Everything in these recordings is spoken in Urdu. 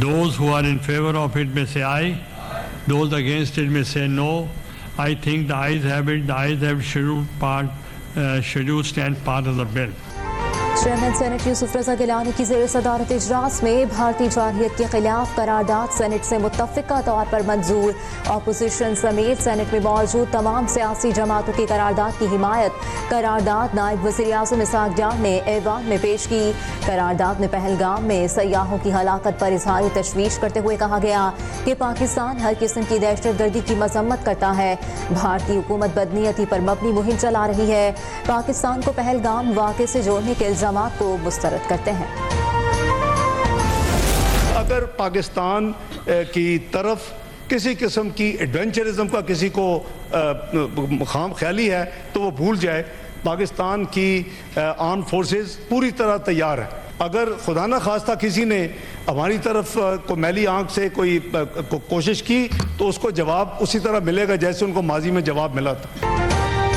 Those who are in favor of it may say aye. Those against it may say no. I think the ayes have it. The ayes have scheduled stand part of the bill. Chairman senate Yousaf Raza Gilani کی زیر صدارت اجلاس میں بھارتی جارحیت کے خلاف قرارداد سینٹ سے متفقہ طور پر منظور. اپوزیشن سمیت سینٹ میں موجود تمام سیاسی جماعتوں کی قرارداد کی حمایت. قرارداد نائب وزیر اعظم اسحاق ڈار نے ایوان میں پیش کی. قرارداد میں پہلگام میں سیاحوں کی ہلاکت پر اظہار تشویش کرتے ہوئے کہا گیا کہ پاکستان ہر قسم کی دہشت گردی کی مذمت کرتا ہے. بھارتی حکومت بدنیتی پر مبنی مہم چلا رہی ہے. پاکستان کو پہلگام واقعے سے جوڑنے کے الزامات کو مسترد کرتے ہیں. اگر پاکستان کی طرف کسی قسم کی ایڈونچرزم کا کسی کو خام خیالی ہے تو وہ بھول جائے. پاکستان کی آرم فورسز پوری طرح تیار ہے. اگر خدا نہ خواستہ کسی نے ہماری طرف کو میلی آنکھ سے کوئی کوشش کی تو اس کو جواب اسی طرح ملے گا جیسے ان کو ماضی میں جواب ملا تھا.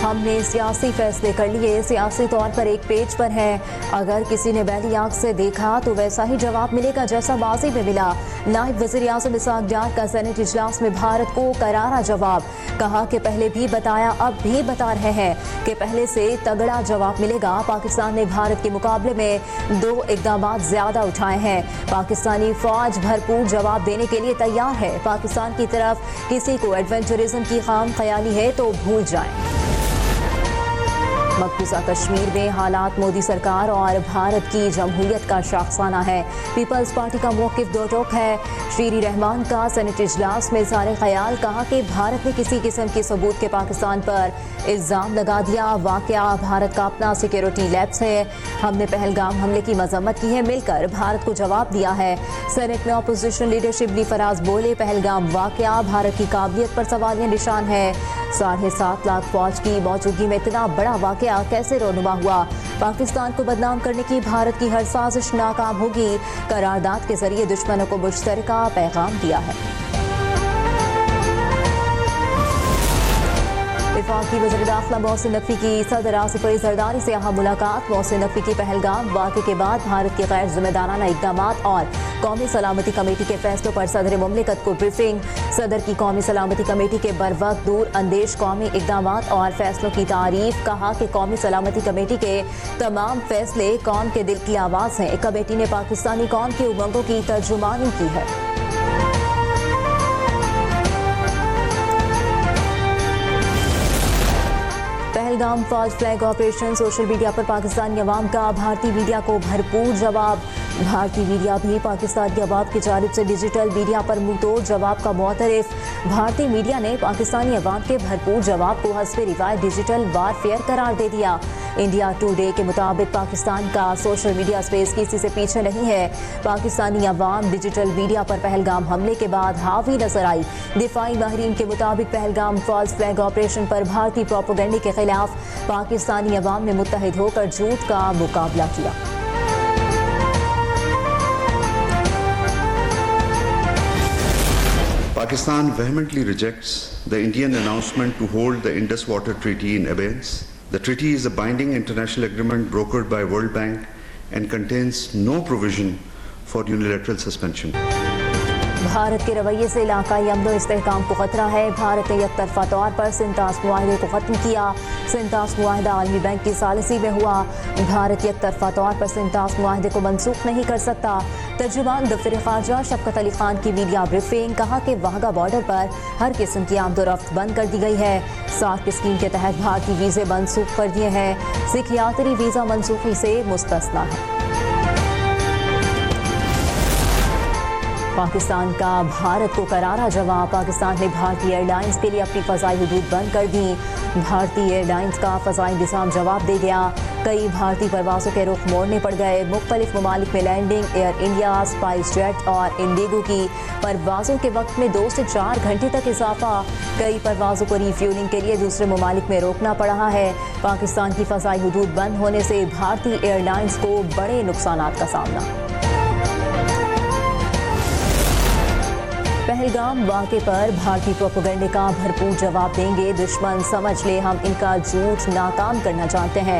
ہم نے سیاسی فیصلے کر لیے، سیاسی طور پر ایک پیج پر ہے. اگر کسی نے بیلی آنکھ سے دیکھا تو ویسا ہی جواب ملے گا جیسا ماضی میں ملا. نائب وزیر اعظم اسحاق ڈار کا سینٹ اجلاس میں بھارت کو کرارا جواب. کہا کہ پہلے بھی بتایا اب بھی بتا رہے ہیں کہ پہلے سے تگڑا جواب ملے گا. پاکستان نے بھارت کے مقابلے میں 2 اقدامات زیادہ اٹھائے ہیں. پاکستانی فوج بھرپور جواب دینے کے لیے تیار ہے. پاکستان کی طرف کسی کو ایڈونچرزم کی خام خیالی ہے تو بھول جائیں. مقبوضہ کشمیر میں حالات مودی سرکار اور بھارت کی جمہوریت کا شاخسانہ ہے. پیپلز پارٹی کا موقف دو ٹوک ہے. شیری رحمان کا سینٹ اجلاس میں اظہار خیال. کہا کہ بھارت نے کسی قسم کے ثبوت کے پاکستان پر الزام لگا دیا. واقعہ بھارت کا اپنا سیکیورٹی لیپس ہے. ہم نے پہلگام حملے کی مذمت کی ہے، مل کر بھارت کو جواب دیا ہے. سینٹ میں اپوزیشن لیڈر شبلی فراز بولے پہلگام واقعہ بھارت کی قابلیت پر سوالیہ نشان ہے. 7.5 لاکھ فوج کی موجودگی میں اتنا بڑا واقعہ کیسے رونما ہوا؟ پاکستان کو بدنام کرنے کی بھارت کی ہر سازش ناکام ہوگی. قرارداد کے ذریعے دشمنوں کو مشترکہ پیغام دیا ہے. وفاقی وزیر داخلہ محسن نقوی کی صدر آصف علی زرداری سے اہم ملاقات. محسن نقوی کی پہلگام واقعے کے بعد بھارت کے غیر ذمہ دارانہ اقدامات اور قومی سلامتی کمیٹی کے فیصلوں پر صدر مملکت کو بریفنگ. صدر کی قومی سلامتی کمیٹی کے بروقت دور اندیش قومی اقدامات اور فیصلوں کی تعریف. کہا کہ قومی سلامتی کمیٹی کے تمام فیصلے قوم کے دل کی آواز ہیں. کمیٹی نے پاکستانی قوم کی امنگوں کی ترجمانی کی ہے. Pahalgam false flag operation. Social media پر پاکستانی عوام کا بھارتی میڈیا کو بھرپور جواب. بھارتی میڈیا بھی پاکستانی عوام کی جانب سے ڈیجیٹل میڈیا پر منہ توڑ جواب کا معترف. بھارتی میڈیا نے پاکستانی عوام کے بھرپور جواب کو حسب روایت ڈیجیٹل وار فیئر قرار دے دیا. انڈیا ٹوڈے کے مطابق پاکستان کا سوشل میڈیا سپیس کسی سے پیچھے نہیں ہے. پاکستانی عوام ڈیجیٹل میڈیا پر پہلگام حملے کے بعد حاوی نظر آئی. دفاعی ماہرین کے مطابق پہلگام فالس فلیگ آپریشن پر بھارتی پروپیگنڈے کے خلاف پاکستانی عوام نے متحد ہو کر جھوٹ کا مقابلہ کیا. Pakistan vehemently rejects the Indian announcement to hold the Indus Water Treaty in abeyance. The treaty is a binding international agreement brokered by World Bank and contains no provision for unilateral suspension. Bharat کے رویے سے علاقائی امن و استحکام کو خطرہ ہے. بھارت نے یک طرفہ طور پر سنتاس معاہدے کو ختم کیا. سنتاس معاہدہ عالمی بینک کی ثالثی میں ہوا. بھارت یک طرفہ طور پر سنتاس معاہدے کو منسوخ نہیں کر سکتا. ترجمان دفتر خارجہ شفقت علی خان کی میڈیا بریفنگ. کہا کہ واہگہ بارڈر پر ہر قسم کی آمد و رفت بند کر دی گئی ہے. ساکھ اسکیم کے تحت بھارتی ویزے منسوخ کر دیے ہیں. سکھ یاتری ویزا منسوخی سے مستثنیٰ ہے. پاکستان کا بھارت کو کرارا جواب. پاکستان نے بھارتی ایئر لائنز کے لیے اپنی فضائی حدود بند کر دی. بھارتی ایئر لائنز کا فضائی نظام جواب دے گیا. کئی بھارتی پروازوں کے رخ موڑنے پڑ گئے. مختلف ممالک میں landing. Air India, SpiceJet اور انڈیگو کی پروازوں کے وقت میں 2 سے 4 گھنٹے تک اضافہ. کئی پروازوں کو ری فیولنگ کے لیے دوسرے ممالک میں روکنا پڑ رہا ہے. پاکستان کی فضائی حدود بند ہونے سے بھارتی ایئر لائنز کو بڑے نقصانات کا سامنا. پہلگام واقعے پر بھارتی پروپیگنڈے کا بھرپور جواب دیں گے. دشمن سمجھ لے ہم ان کا جھوٹ ناکام کرنا چاہتے ہیں.